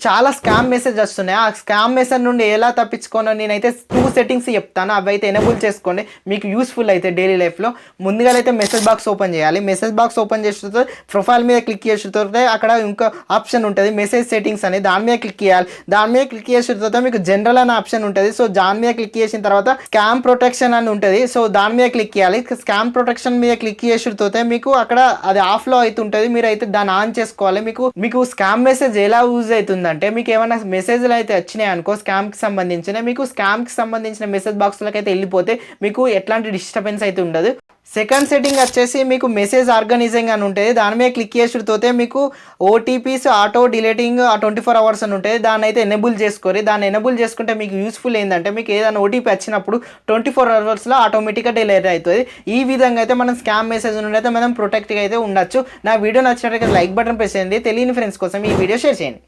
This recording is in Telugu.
చాలా స్కామ్ మెసేజ్ వస్తున్నాయి. ఆ స్కామ్ మెసేజ్ నుండి ఎలా తప్పించుకోనో నేనైతే 2 సెట్టింగ్స్ చెప్తాను. అవి అయితే ఎనేబుల్ చేసుకోండి, మీకు యూస్ఫుల్ అయితే డైలీ లైఫ్లో. ముందుగా అయితే మెసేజ్ బాక్స్ ఓపెన్ చేయాలి. మెసేజ్ బాక్స్ ఓపెన్ చేసిన ప్రొఫైల్ మీద క్లిక్ చేసిన తర్వాత అక్కడ ఇంకా ఆప్షన్ ఉంటుంది మెసేజ్ సెట్టింగ్స్ అని, దాని మీద క్లిక్ చేయాలి. దాని మీద క్లిక్ చేసిన తర్వాత మీకు జనరల్ అనే ఆప్షన్ ఉంటుంది. సో దాని మీద క్లిక్ చేసిన తర్వాత స్కామ్ ప్రొటెక్షన్ అని ఉంటుంది. సో దాని మీద క్లిక్ చేయాలి. స్కామ్ ప్రొటెక్షన్ మీద క్లిక్ చేసిన తర్వాత మీకు అక్కడ అది ఆఫ్లో అవుతుంటుంది. మీరు అయితే దాన్ని ఆన్ చేసుకోవాలి. మీకు స్కామ్ మెసేజ్ ఎలా యూజ్ అవుతుందంటే, మీకు ఏమైనా మెసేజ్లు అయితే వచ్చినాయి అనుకో స్కామ్కి సంబంధించిన, మీకు స్కామ్కి సంబంధించిన మెసేజ్ బాక్స్లోకి అయితే వెళ్ళిపోతే మీకు ఎట్లాంటి డిస్టర్బెన్స్ అయితే ఉండదు. సెకండ్ సెట్టింగ్ వచ్చేసి మీకు మెసేజ్ ఆర్గనైజింగ్ అని ఉంటుంది. దాని మీద క్లిక్ చేసిపోతే మీకు ఓటీపీస్ ఆటో డిలీటింగ్ 24 hours అని ఉంటుంది. దాన్ని అయితే ఎనేబుల్ చేసుకోరు. దాన్ని ఎనేబుల్ చేసుకుంటే మీకు యూస్ఫుల్ ఏంటంటే, మీకు ఏదైనా ఓటీపీ వచ్చినప్పుడు 24 hours ఆటోమేటిక్గా డిలీట్ అవుతుంది. ఈ విధంగా అయితే మనం స్కామ్ మెసేజ్ నుండి అయితే మనం ప్రొటెక్ట్గా అయితే ఉండొచ్చు. నా వీడియో నచ్చినట్లయితే లైక్ బటన్ ప్రెస్ చేయండి. తెలియని ఫ్రెండ్స్ కోసం ఈ వీడియో షేర్ చేయండి.